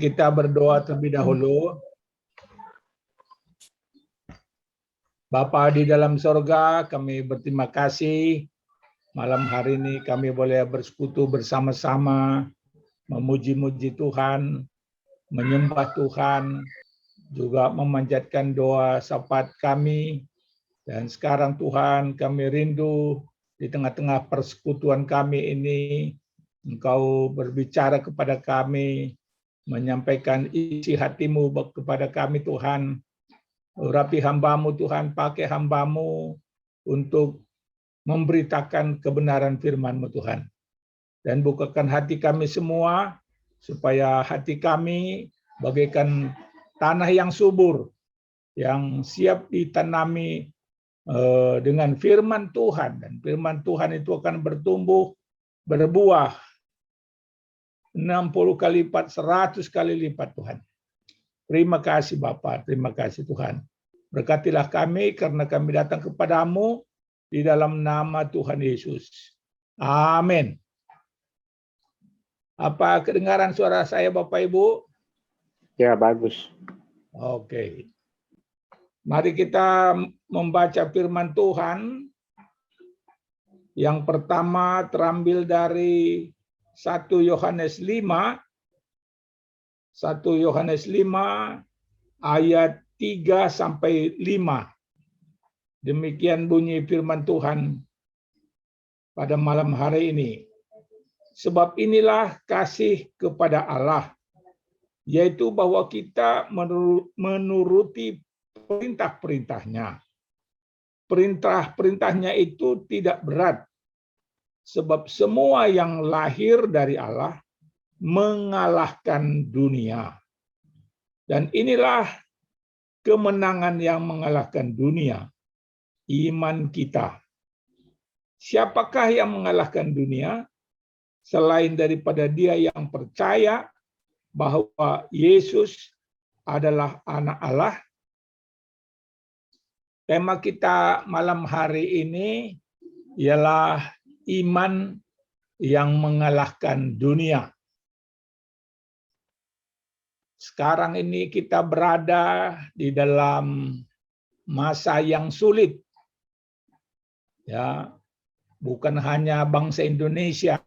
Kita berdoa terlebih dahulu. Bapa di dalam sorga, kami berterima kasih malam hari ini kami boleh bersekutu bersama-sama, memuji-muji Tuhan, menyembah Tuhan, juga memanjatkan doa syafaat kami. Dan sekarang Tuhan, kami rindu di tengah-tengah persekutuan kami ini, Engkau berbicara kepada kami, menyampaikan isi hatimu kepada kami Tuhan. Urapi hamba-Mu Tuhan, pakai hamba-Mu untuk memberitakan kebenaran firman-Mu Tuhan. Dan bukakan hati kami semua, supaya hati kami bagaikan tanah yang subur, yang siap ditanami dengan firman Tuhan. Dan firman Tuhan itu akan bertumbuh, berbuah 60 kali lipat, 100 kali lipat Tuhan. Terima kasih Bapa, terima kasih Tuhan. Berkatilah kami karena kami datang kepadamu di dalam nama Tuhan Yesus. Amin. Apa kedengaran suara saya Bapak Ibu? Ya, bagus. Oke. Mari kita membaca firman Tuhan. Yang pertama terambil dari 1 Yohanes 5. 1 Yohanes 5 ayat 3 sampai 5. Demikian bunyi firman Tuhan pada malam hari ini. Sebab inilah kasih kepada Allah, yaitu bahwa kita menuruti perintah-perintahnya. Perintah-perintahnya itu tidak berat, sebab semua yang lahir dari Allah mengalahkan dunia. Dan inilah kemenangan yang mengalahkan dunia, iman kita. Siapakah yang mengalahkan dunia? Selain daripada dia yang percaya bahwa Yesus adalah anak Allah. Tema kita malam hari ini ialah iman yang mengalahkan dunia. Sekarang ini kita berada di dalam masa yang sulit. Ya, bukan hanya bangsa Indonesia,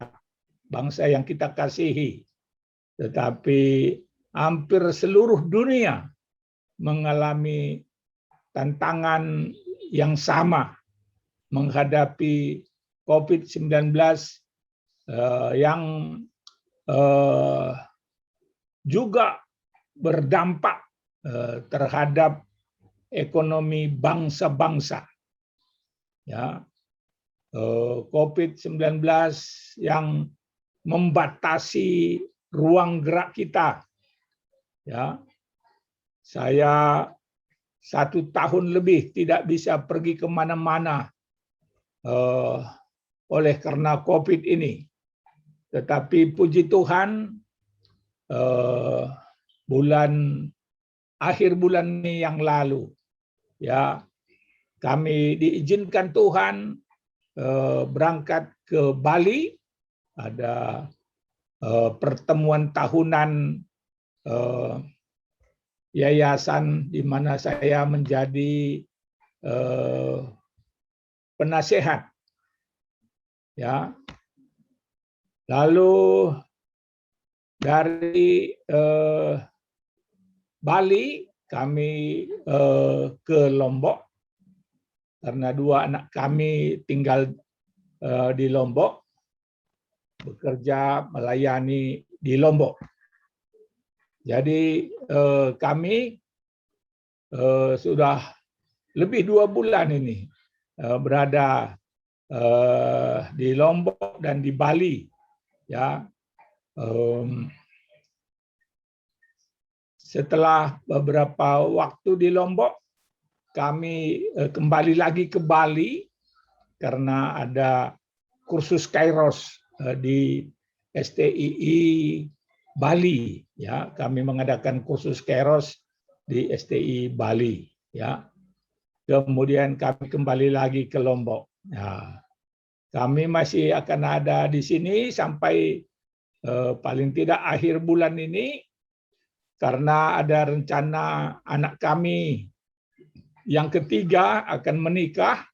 bangsa yang kita kasihi, tetapi hampir seluruh dunia mengalami tantangan yang sama menghadapi COVID-19 yang juga berdampak terhadap ekonomi bangsa-bangsa. Ya, COVID-19 yang membatasi ruang gerak kita. Ya, saya 1 tahun lebih tidak bisa pergi kemana-mana oleh karena COVID ini. Tetapi puji Tuhan, akhir bulan ini yang lalu, ya, kami diizinkan Tuhan berangkat ke Bali. Ada pertemuan tahunan yayasan di mana saya menjadi penasehat. Ya, lalu dari Bali kami ke Lombok karena 2 anak kami tinggal di Lombok, bekerja melayani di Lombok. Jadi kami sudah lebih 2 bulan ini berada di Lombok dan di Bali. Ya, setelah beberapa waktu di Lombok, kami kembali lagi ke Bali karena ada kursus Kairos di STII Bali. Ya, kami mengadakan kursus Kairos di STI Bali. Ya, kemudian kami kembali lagi ke Lombok. Ya, kami masih akan ada di sini sampai paling tidak akhir bulan ini. karena ada rencana anak kami yang ketiga akan menikah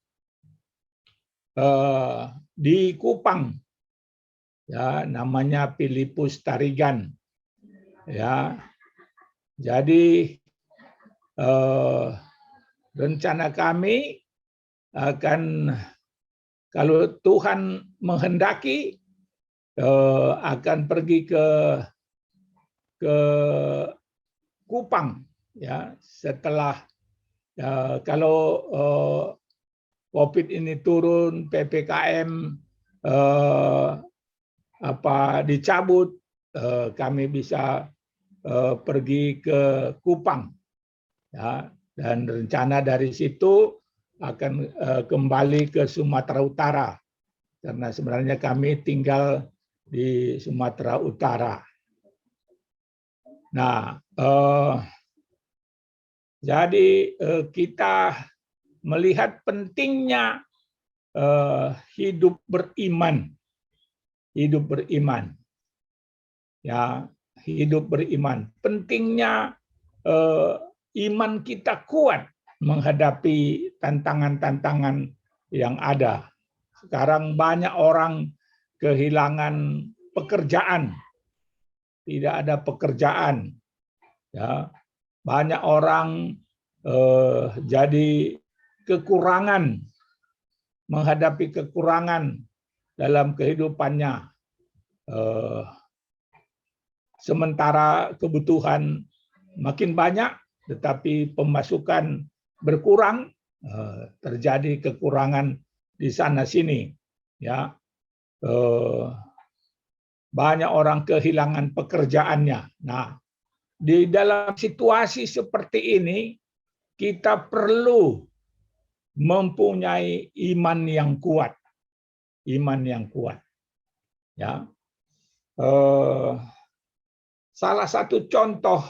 di Kupang, ya, namanya Filipus Tarigan, ya. Jadi rencana kami akan, kalau Tuhan menghendaki, akan pergi ke Kupang, ya, setelah kalau COVID ini turun, PPKM dicabut, kami bisa pergi ke Kupang, ya, dan rencana dari situ akan kembali ke Sumatera Utara, karena sebenarnya kami tinggal di Sumatera Utara. Nah, jadi kita melihat pentingnya hidup beriman, ya, hidup beriman. Pentingnya iman kita kuat menghadapi tantangan-tantangan yang ada. Sekarang banyak orang kehilangan pekerjaan, tidak ada pekerjaan, ya. Banyak orang jadi kekurangan, menghadapi kekurangan dalam kehidupannya. Sementara kebutuhan makin banyak, tetapi pemasukan berkurang, terjadi kekurangan di sana sini, ya. Banyak orang kehilangan pekerjaannya. Nah, di dalam situasi seperti ini kita perlu mempunyai iman yang kuat, ya. Salah satu contoh,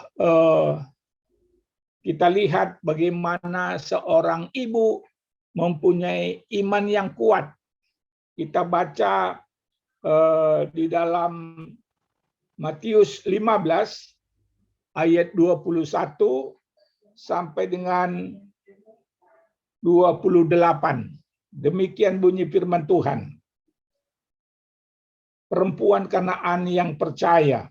kita lihat bagaimana seorang ibu mempunyai iman yang kuat. Kita baca di dalam Matius 15 ayat 21 sampai dengan 28. Demikian bunyi firman Tuhan. Perempuan Kanaan yang percaya.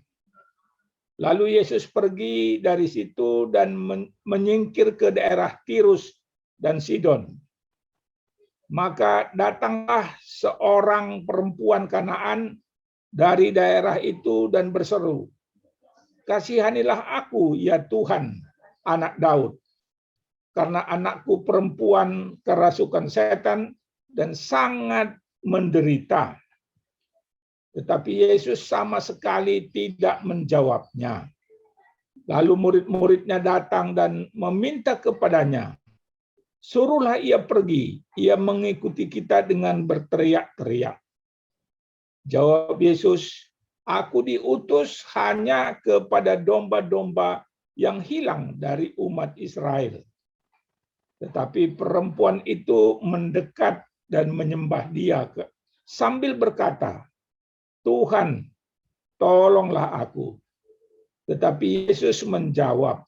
Lalu Yesus pergi dari situ dan menyingkir ke daerah Tirus dan Sidon. Maka datanglah seorang perempuan Kanaan dari daerah itu dan berseru, "Kasihanilah aku, ya Tuhan, anak Daud, karena anakku perempuan kerasukan setan dan sangat menderita." Tetapi Yesus sama sekali tidak menjawabnya. Lalu murid-muridnya datang dan meminta kepadanya, "Suruhlah ia pergi, ia mengikuti kita," dengan berteriak-teriak. Jawab Yesus, "Aku diutus hanya kepada domba-domba yang hilang dari umat Israel." Tetapi perempuan itu mendekat dan menyembah Dia sambil berkata, "Tuhan, tolonglah aku." Tetapi Yesus menjawab,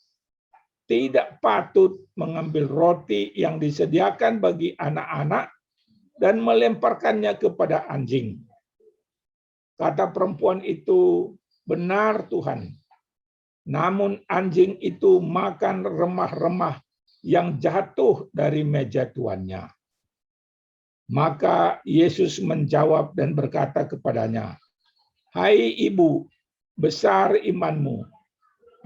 "Tidak patut mengambil roti yang disediakan bagi anak-anak dan melemparkannya kepada anjing." Kata perempuan itu, "Benar Tuhan, namun anjing itu makan remah-remah yang jatuh dari meja tuannya." Maka Yesus menjawab dan berkata kepadanya, "Hai ibu, besar imanmu,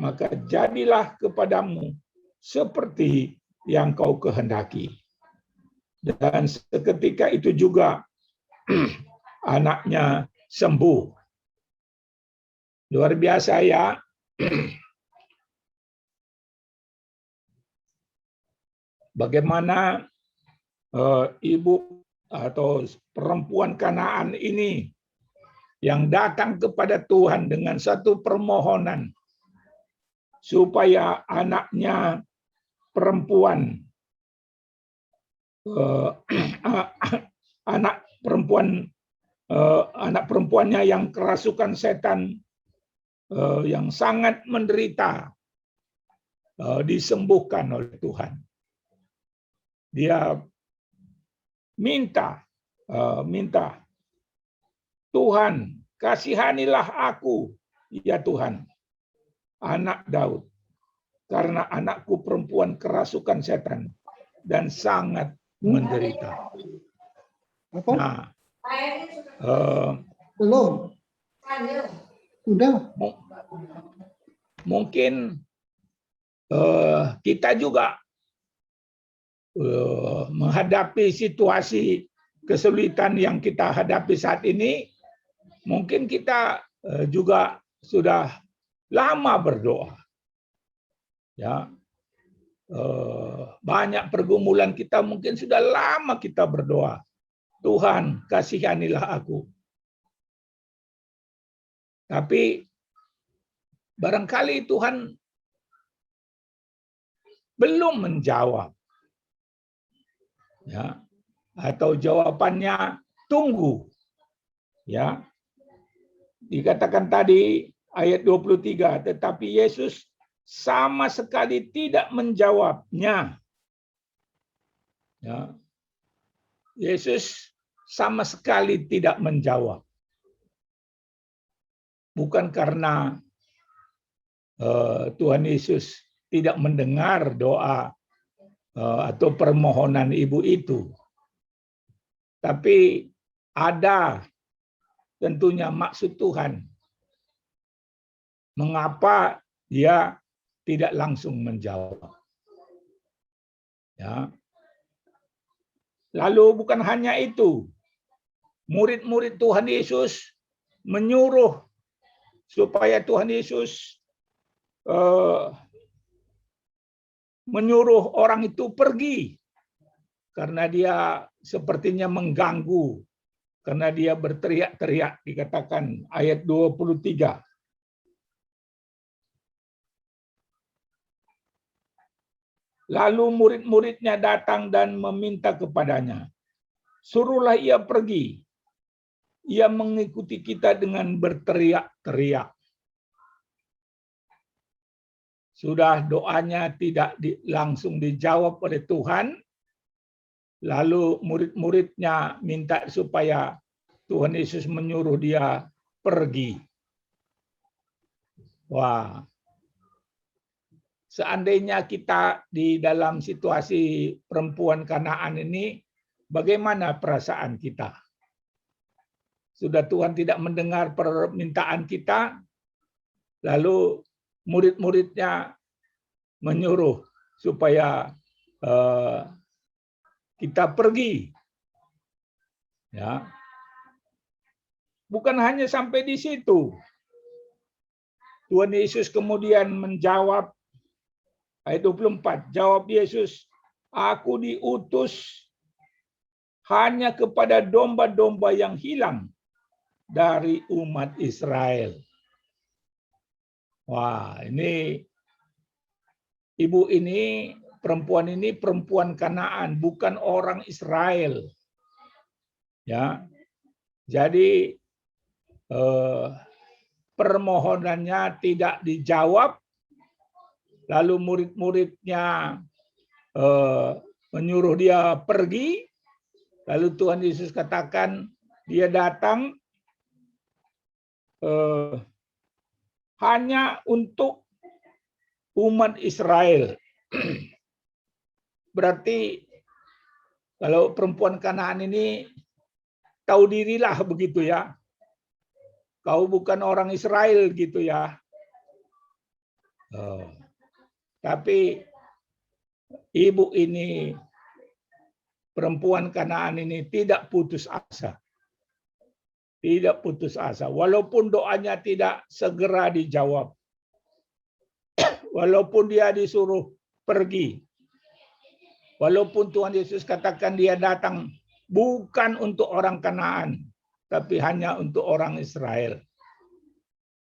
maka jadilah kepadamu seperti yang kau kehendaki." Dan seketika itu juga anaknya sembuh. Luar biasa, ya. Bagaimana ibu atau perempuan Kanaan ini yang datang kepada Tuhan dengan satu permohonan supaya anaknya perempuan, anak perempuannya yang kerasukan setan, yang sangat menderita, disembuhkan oleh Tuhan. Dia minta, Tuhan, kasihanilah aku, ya Tuhan, anak Daud, karena anakku perempuan kerasukan setan dan sangat menderita. Nah, belum. Udah. Mungkin kita juga menghadapi situasi kesulitan yang kita hadapi saat ini. Mungkin kita juga sudah lama berdoa. Ya, banyak pergumulan kita, mungkin sudah lama kita berdoa. Tuhan, kasihanilah aku. Tapi barangkali Tuhan belum menjawab. Ya, atau jawabannya tunggu. Ya. Dikatakan tadi ayat 23, tetapi Yesus sama sekali tidak menjawabnya. Ya. Yesus sama sekali tidak menjawab. Bukan karena Tuhan Yesus tidak mendengar doa atau permohonan ibu itu. Tapi ada tentunya maksud Tuhan. Mengapa dia tidak langsung menjawab? Ya. Lalu bukan hanya itu. Murid-murid Tuhan Yesus menyuruh supaya Tuhan Yesus menyuruh orang itu pergi. Karena dia sepertinya mengganggu. Karena dia berteriak-teriak, dikatakan ayat 23. Lalu murid-muridnya datang dan meminta kepadanya, suruhlah ia pergi. Ia mengikuti kita dengan berteriak-teriak. Sudah doanya tidak langsung dijawab oleh Tuhan. Lalu murid-muridnya minta supaya Tuhan Yesus menyuruh dia pergi. Wah, seandainya kita di dalam situasi perempuan Kanaan ini, bagaimana perasaan kita? Sudah Tuhan tidak mendengar permintaan kita, lalu murid-muridnya menyuruh supaya kita pergi. Ya. Bukan hanya sampai di situ. Tuhan Yesus kemudian menjawab ayat 24. Jawab Yesus, aku diutus hanya kepada domba-domba yang hilang dari umat Israel. Wah, ini ibu ini, perempuan ini perempuan Kanaan, bukan orang Israel. Ya. Jadi permohonannya tidak dijawab, lalu murid-muridnya menyuruh dia pergi, lalu Tuhan Yesus katakan dia datang hanya untuk umat Israel. Berarti kalau perempuan Kanaan ini tahu dirilah begitu ya. Kau bukan orang Israel gitu ya. Tapi ibu ini, perempuan Kanaan ini tidak putus asa. Tidak putus asa. Walaupun doanya tidak segera dijawab. Walaupun dia disuruh pergi. Walaupun Tuhan Yesus katakan dia datang bukan untuk orang Kanaan, tapi hanya untuk orang Israel.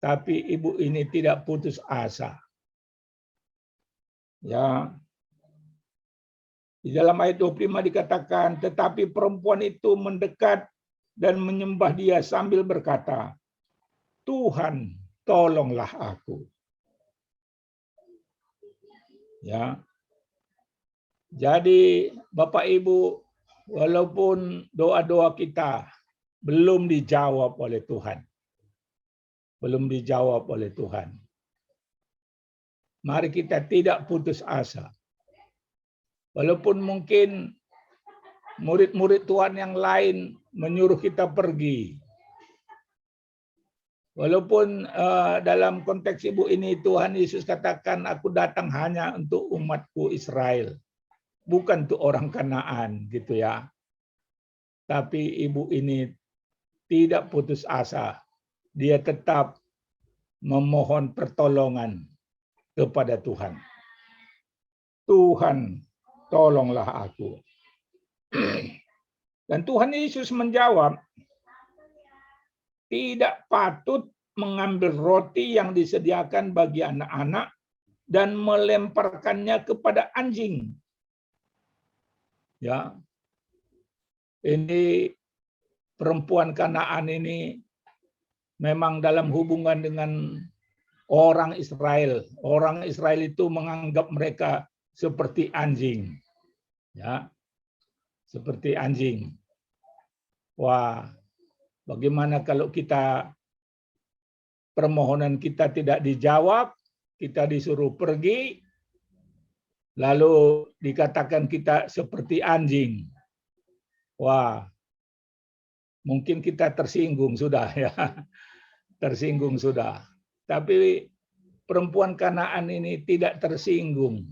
Tapi ibu ini tidak putus asa. Ya. Di dalam ayat 25 dikatakan, tetapi perempuan itu mendekat dan menyembah dia sambil berkata, Tuhan, tolonglah aku. Ya. Jadi Bapak Ibu, walaupun doa-doa kita belum dijawab oleh Tuhan. Belum dijawab oleh Tuhan. Mari kita tidak putus asa. Walaupun mungkin murid-murid Tuhan yang lain menyuruh kita pergi. Walaupun dalam konteks ibu ini Tuhan Yesus katakan, aku datang hanya untuk umatku Israel. Bukan untuk orang Kanaan gitu ya. Tapi ibu ini tidak putus asa. Dia tetap memohon pertolongan kepada Tuhan. Tuhan, tolonglah aku. Dan Tuhan Yesus menjawab, tidak patut mengambil roti yang disediakan bagi anak-anak dan melemparkannya kepada anjing. Ya, ini perempuan Kanaan ini memang dalam hubungan dengan orang Israel. Orang Israel itu menganggap mereka seperti anjing. Ya, seperti anjing. Wah, bagaimana kalau kita permohonan kita tidak dijawab, kita disuruh pergi, lalu dikatakan kita seperti anjing. Wah, mungkin kita tersinggung sudah ya. Tersinggung sudah. Tapi perempuan Kanaan ini tidak tersinggung.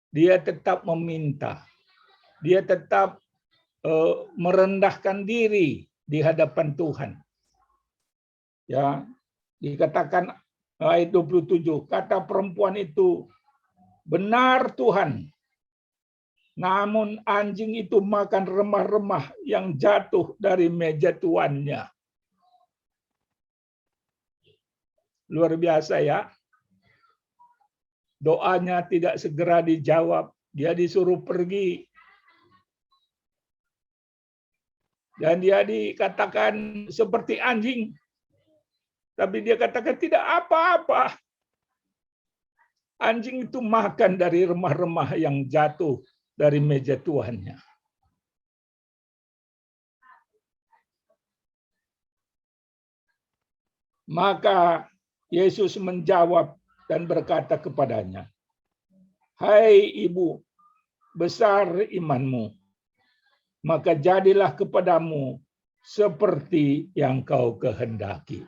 Dia tetap meminta. Dia tetap merendahkan diri di hadapan Tuhan. Ya, dikatakan ayat 27, kata perempuan itu, benar Tuhan, namun anjing itu makan remah-remah yang jatuh dari meja tuannya. Luar biasa ya. Doanya tidak segera dijawab. Dia disuruh pergi. Dan dia dikatakan seperti anjing. Tapi dia katakan tidak apa-apa. Anjing itu makan dari remah-remah yang jatuh dari meja tuannya. Maka Yesus menjawab dan berkata kepadanya, hai ibu, besar imanmu, maka jadilah kepadamu seperti yang kau kehendaki.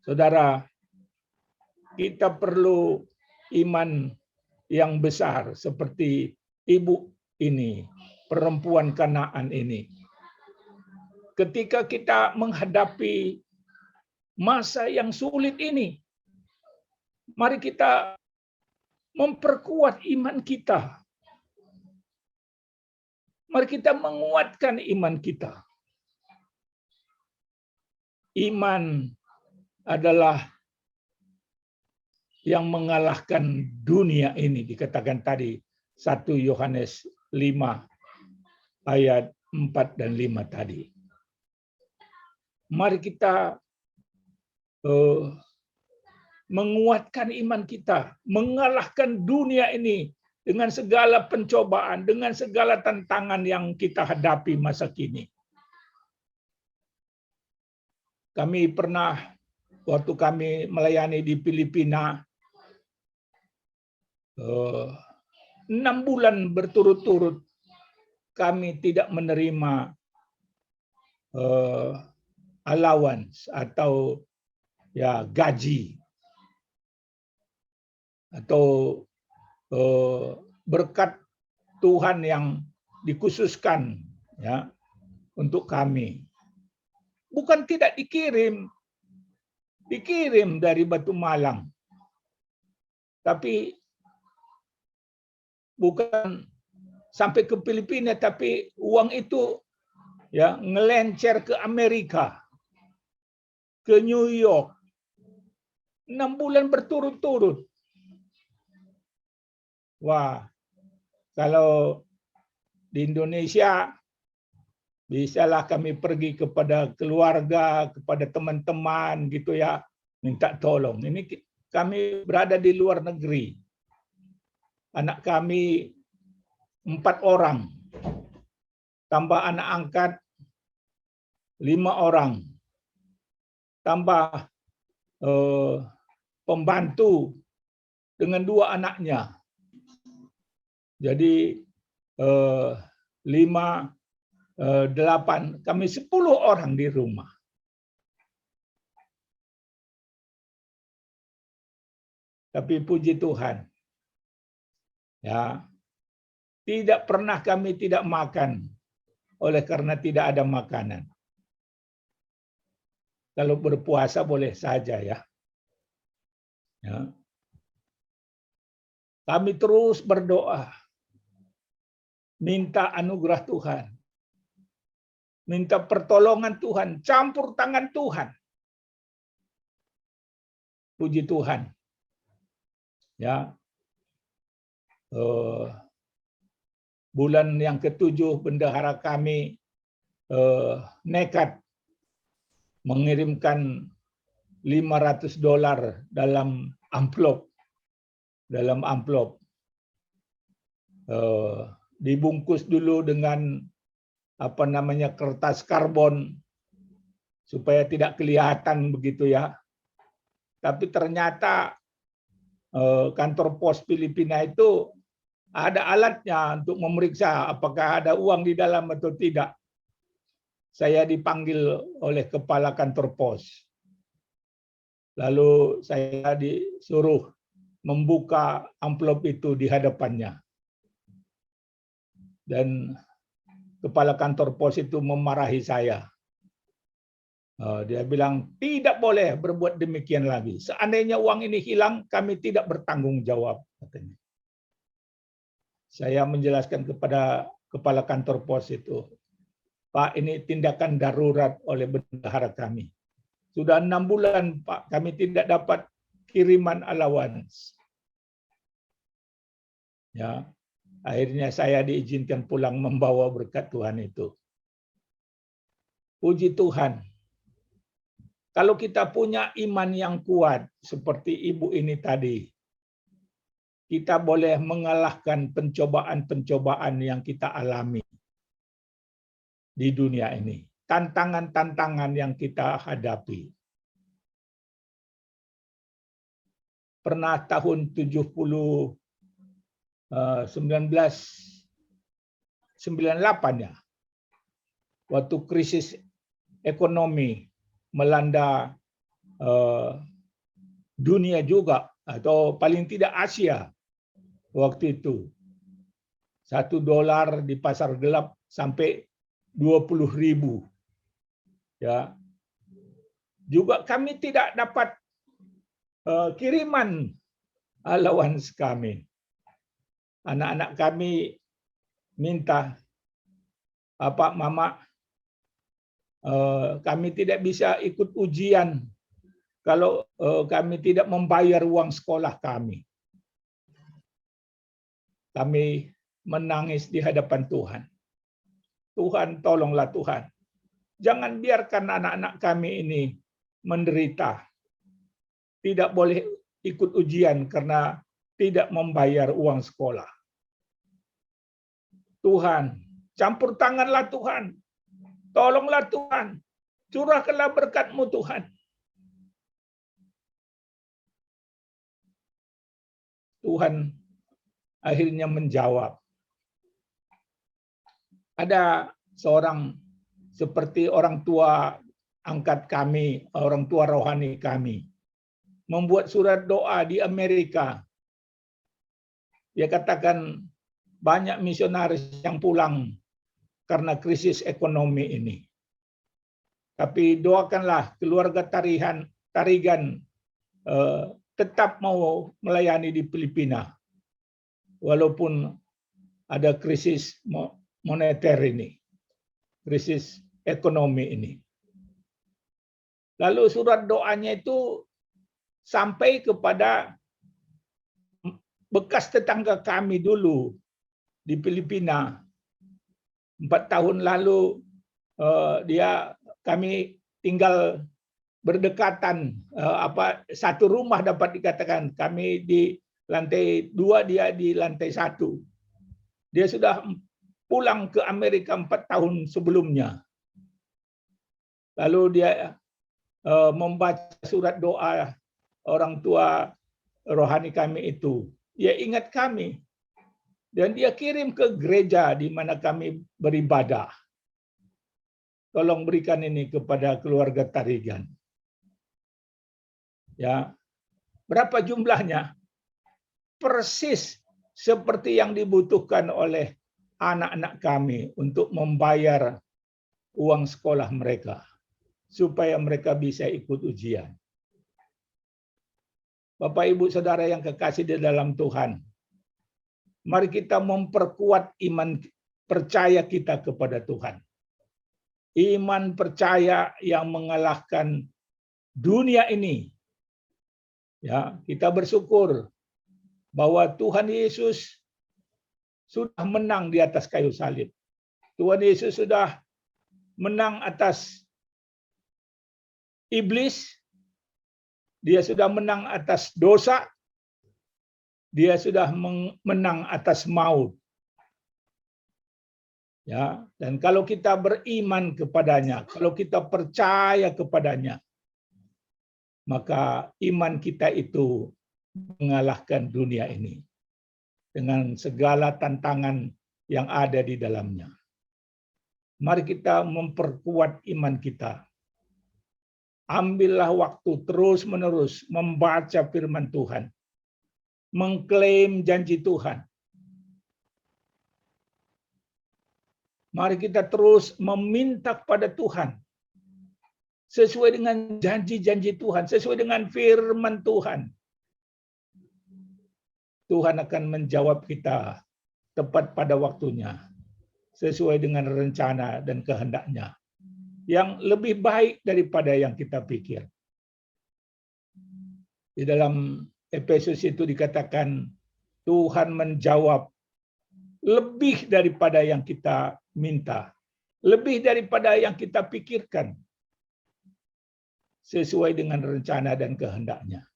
Saudara, kita perlu iman yang besar seperti ibu ini, perempuan Kanaan ini. Ketika kita menghadapi masa yang sulit ini, mari kita memperkuat iman kita. Mari kita menguatkan iman kita. Iman adalah yang mengalahkan dunia ini, dikatakan tadi 1 Yohanes 5 ayat 4 dan 5 tadi. Mari kita menguatkan iman kita, mengalahkan dunia ini dengan segala pencobaan, dengan segala tantangan yang kita hadapi masa kini. Kami pernah, waktu kami melayani di Filipina, 6 bulan berturut-turut kami tidak menerima allowance atau ya gaji atau berkat Tuhan yang dikhususkan ya untuk kami. Bukan tidak dikirim dari Batu Malang. Tapi bukan sampai ke Filipina, tapi uang itu ya ngelencer ke Amerika, ke New York. 6 bulan berturut-turut. Wah, kalau di Indonesia bisalah kami pergi kepada keluarga, kepada teman-teman gitu ya, minta tolong. Ini kami berada di luar negeri. Anak kami 4 orang, tambah anak angkat 5 orang, tambah pembantu dengan 2 anaknya. Jadi 5, 8, kami 10 orang di rumah. Tapi puji Tuhan, ya, tidak pernah kami tidak makan oleh karena tidak ada makanan. Kalau berpuasa boleh saja ya. Ya. Kami terus berdoa, minta anugerah Tuhan, minta pertolongan Tuhan, campur tangan Tuhan. Puji Tuhan. Ya, bulan yang ke-7 bendahara kami nekat mengirimkan $500 dalam amplop, dibungkus dulu dengan kertas karbon supaya tidak kelihatan begitu ya. Tapi ternyata kantor pos Filipina itu ada alatnya untuk memeriksa apakah ada uang di dalam atau tidak. Saya dipanggil oleh kepala kantor pos. Lalu saya disuruh membuka amplop itu di hadapannya. Dan kepala kantor pos itu memarahi saya. Dia bilang, tidak boleh berbuat demikian lagi. Seandainya uang ini hilang, kami tidak bertanggung jawab, katanya. Saya menjelaskan kepada kepala kantor pos itu, Pak, ini tindakan darurat oleh bendahara kami. Sudah 6 bulan, Pak, kami tidak dapat kiriman allowance. Ya, akhirnya saya diizinkan pulang membawa berkat Tuhan itu. Puji Tuhan. Kalau kita punya iman yang kuat, seperti ibu ini tadi, kita boleh mengalahkan pencobaan-pencobaan yang kita alami di dunia ini. Tantangan-tantangan yang kita hadapi. Pernah tahun 1998 ya, waktu krisis ekonomi melanda dunia juga, atau paling tidak Asia waktu itu. $1 di pasar gelap sampai 20.000. Ya. Juga kami tidak dapat kiriman allowance kami. Anak-anak kami minta, Pak, Mama, kami tidak bisa ikut ujian kalau kami tidak membayar uang sekolah kami. Kami menangis di hadapan Tuhan. Tuhan, tolonglah Tuhan. Jangan biarkan anak-anak kami ini menderita. Tidak boleh ikut ujian karena tidak membayar uang sekolah. Tuhan, campur tanganlah Tuhan. Tolonglah Tuhan. Curahkanlah berkat-Mu Tuhan. Tuhan akhirnya menjawab. Ada seorang seperti orang tua angkat kami, orang tua rohani kami, membuat surat doa di Amerika. Dia katakan banyak misionaris yang pulang karena krisis ekonomi ini. Tapi doakanlah keluarga Tarigan tetap mau melayani di Filipina. Walaupun ada krisis moneter ini, krisis ekonomi ini. Lalu surat doanya itu sampai kepada bekas tetangga kami dulu di Filipina. 4 tahun lalu kami tinggal berdekatan, satu rumah dapat dikatakan. Kami di lantai 2, dia di lantai 1. Dia sudah pulang ke Amerika 4 tahun sebelumnya. Lalu dia membaca surat doa orang tua rohani kami itu. Dia ingat kami. Dan dia kirim ke gereja di mana kami beribadah. Tolong berikan ini kepada keluarga Tarigan. Ya, berapa jumlahnya? Persis seperti yang dibutuhkan oleh anak-anak kami untuk membayar uang sekolah mereka, supaya mereka bisa ikut ujian. Bapak, Ibu, Saudara yang kekasih di dalam Tuhan, mari kita memperkuat iman percaya kita kepada Tuhan. Iman percaya yang mengalahkan dunia ini. Ya, kita bersyukur bahwa Tuhan Yesus sudah menang di atas kayu salib. Tuhan Yesus sudah menang atas iblis. Dia sudah menang atas dosa. Dia sudah menang atas maut. Ya, dan kalau kita beriman kepadanya, kalau kita percaya kepadanya, maka iman kita itu mengalahkan dunia ini dengan segala tantangan yang ada di dalamnya. Mari kita memperkuat iman kita. Ambillah waktu terus-menerus membaca firman Tuhan, mengklaim janji Tuhan. Mari kita terus meminta kepada Tuhan sesuai dengan janji-janji Tuhan, sesuai dengan firman Tuhan. Tuhan akan menjawab kita tepat pada waktunya, sesuai dengan rencana dan kehendaknya, yang lebih baik daripada yang kita pikir. Di dalam Efesus itu dikatakan, Tuhan menjawab lebih daripada yang kita minta, lebih daripada yang kita pikirkan, sesuai dengan rencana dan kehendaknya.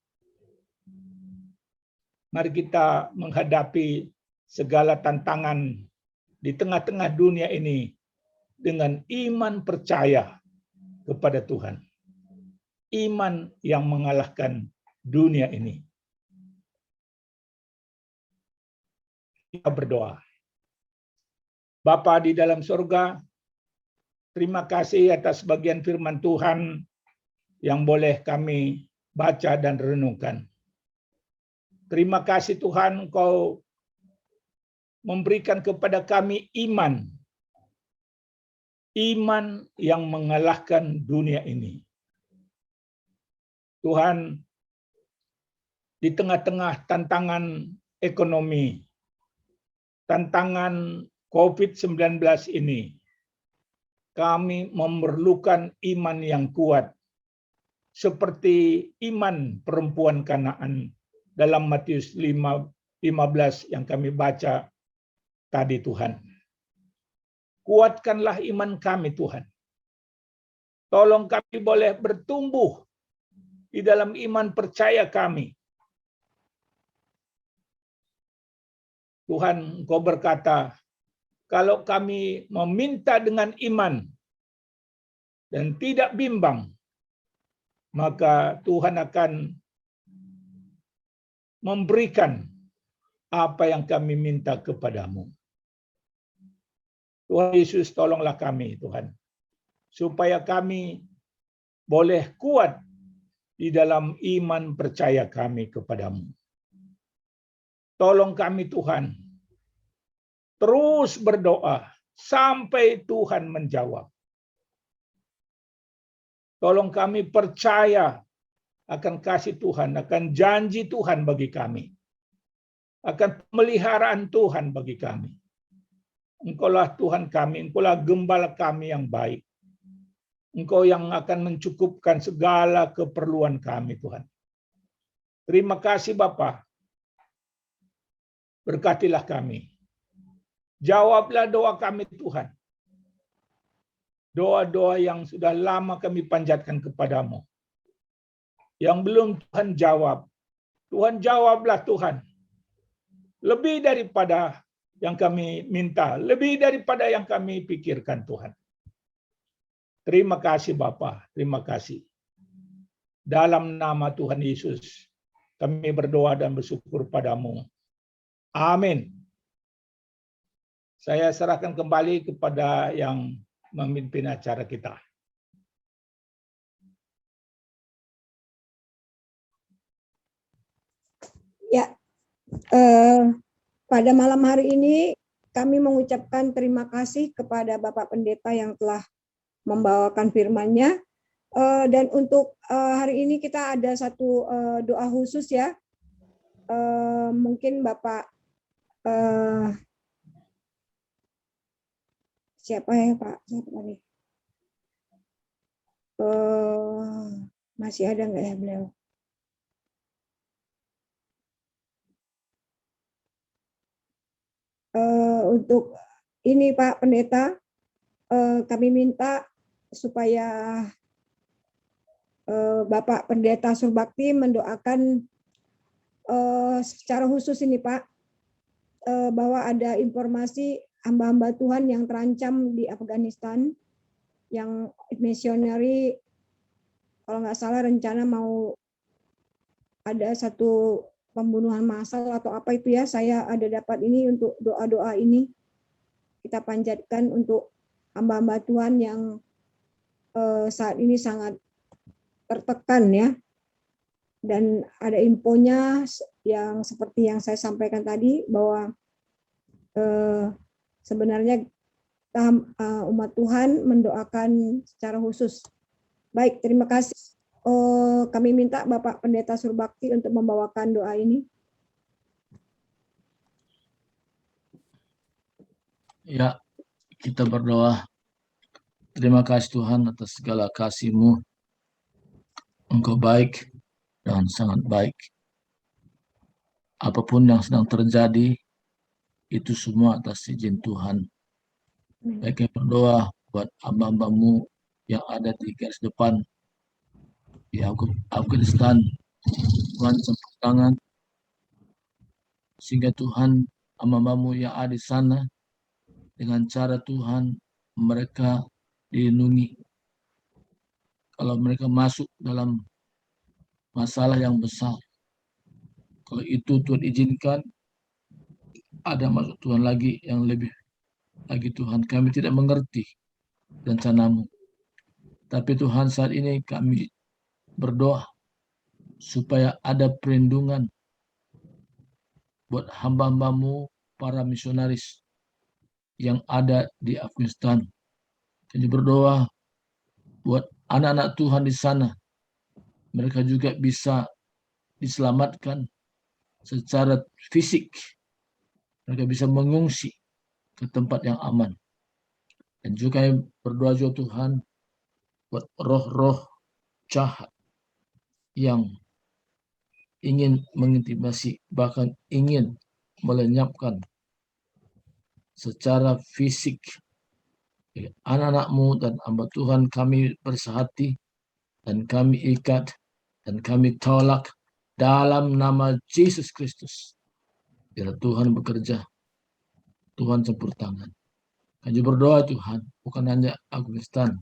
Mari kita menghadapi segala tantangan di tengah-tengah dunia ini dengan iman percaya kepada Tuhan. Iman yang mengalahkan dunia ini. Kita berdoa. Bapa di dalam surga, terima kasih atas bagian firman Tuhan yang boleh kami baca dan renungkan. Terima kasih Tuhan, Engkau memberikan kepada kami iman. Iman yang mengalahkan dunia ini. Tuhan, di tengah-tengah tantangan ekonomi, tantangan COVID-19 ini, kami memerlukan iman yang kuat, seperti iman perempuan Kanaan dalam Matius 5:15 yang kami baca tadi Tuhan. Kuatkanlah iman kami Tuhan. Tolong kami boleh bertumbuh di dalam iman percaya kami. Tuhan, Engkau berkata, kalau kami meminta dengan iman dan tidak bimbang, maka Tuhan akan memberikan apa yang kami minta kepadamu. Tuhan Yesus, tolonglah kami, Tuhan, supaya kami boleh kuat di dalam iman percaya kami kepadamu. Tolong kami, Tuhan, terus berdoa sampai Tuhan menjawab. Tolong kami percaya akan kasih Tuhan, akan janji Tuhan bagi kami, akan pemeliharaan Tuhan bagi kami. Engkaulah Tuhan kami, Engkaulah gembala kami yang baik. Engkau yang akan mencukupkan segala keperluan kami, Tuhan. Terima kasih Bapa. Berkatilah kami. Jawablah doa kami, Tuhan. Doa-doa yang sudah lama kami panjatkan kepadamu. Yang belum Tuhan jawab. Tuhan jawablah Tuhan. Lebih daripada yang kami minta, lebih daripada yang kami pikirkan Tuhan. Terima kasih Bapa, terima kasih. Dalam nama Tuhan Yesus, kami berdoa dan bersyukur padamu. Amin. Saya serahkan kembali kepada yang memimpin acara kita. Ya, pada malam hari ini kami mengucapkan terima kasih kepada Bapak Pendeta yang telah membawakan firman-Nya. Dan untuk hari ini kita ada satu doa khusus ya. Mungkin Bapak siapa ya Pak? Siapa tadi? Masih ada nggak ya beliau? Untuk ini Pak Pendeta, kami minta supaya Bapak Pendeta Surbakti mendoakan secara khusus ini Pak, bahwa ada informasi hamba-hamba Tuhan yang terancam di Afghanistan, yang misioneri, kalau nggak salah rencana mau ada satu pembunuhan massal atau apa itu ya, saya ada dapat ini untuk doa-doa ini. Kita panjatkan untuk hamba-hamba Tuhan yang saat ini sangat tertekan ya. Dan ada infonya yang seperti yang saya sampaikan tadi, bahwa sebenarnya umat Tuhan mendoakan secara khusus. Baik, terima kasih. Kami minta Bapak Pendeta Surbakti untuk membawakan doa ini. Ya, kita berdoa. Terima kasih Tuhan atas segala kasih-Mu. Engkau baik dan sangat baik. Apapun yang sedang terjadi, itu semua atas izin Tuhan. Baik, berdoa buat hamba-hamba-Mu yang ada di garis depan di Afghanistan. Tuhan campur tangan, sehingga Tuhan hamba-hamba-Mu yang ada di sana, dengan cara Tuhan mereka dilindungi. Kalau mereka masuk dalam masalah yang besar, kalau itu Tuhan izinkan, ada masuk Tuhan lagi yang lebih lagi Tuhan. Kami tidak mengerti rencana-Mu. Tapi Tuhan, saat ini kami berdoa supaya ada perlindungan buat hamba-hamba-Mu, para misionaris yang ada di Afghanistan. Kami berdoa buat anak-anak Tuhan di sana. Mereka juga bisa diselamatkan secara fisik. Mereka bisa mengungsi ke tempat yang aman. Dan juga berdoa juga Tuhan buat roh-roh jahat yang ingin mengintimidasi, bahkan ingin melenyapkan secara fisik anak-anak-Mu dan hamba Tuhan. Kami bersehati dan kami ikat dan kami tolak dalam nama Yesus Kristus. Biar Tuhan bekerja, Tuhan campur tangan. Kami berdoa Tuhan, bukan hanya Afghanistan.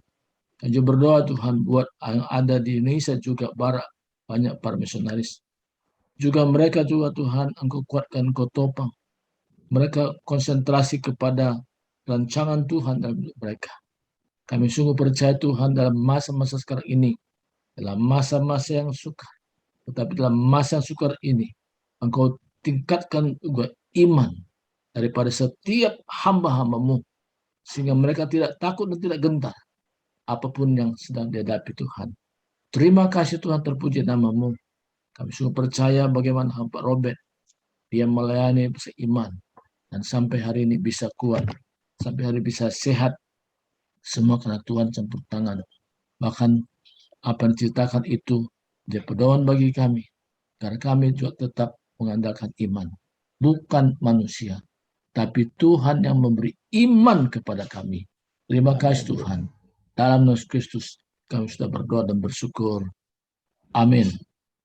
Kami berdoa Tuhan buat yang ada di Indonesia juga, banyak para misionaris. Juga mereka juga Tuhan, Engkau kuatkan, Engkau topang. Mereka konsentrasi kepada rancangan Tuhan dalam hidup mereka. Kami sungguh percaya Tuhan, dalam masa-masa sekarang ini, dalam masa-masa yang sukar, tetapi dalam masa yang sukar ini, Engkau tingkatkan juga iman daripada setiap hamba-hamba-Mu, sehingga mereka tidak takut dan tidak gentar apapun yang sedang dihadapi Tuhan. Terima kasih Tuhan, terpuji nama-Mu. Kami sungguh percaya bagaimana hamba Robert, dia melayani seiman, dan sampai hari ini bisa kuat, sampai hari ini bisa sehat, semua karena Tuhan campur tangan. Bahkan apa yang diceritakan itu, dia pedoman bagi kami, karena kami juga tetap mengandalkan iman. Bukan manusia, tapi Tuhan yang memberi iman kepada kami. Terima kasih Tuhan. Dalam nama Kristus kami sudah berdoa dan bersyukur. Amin.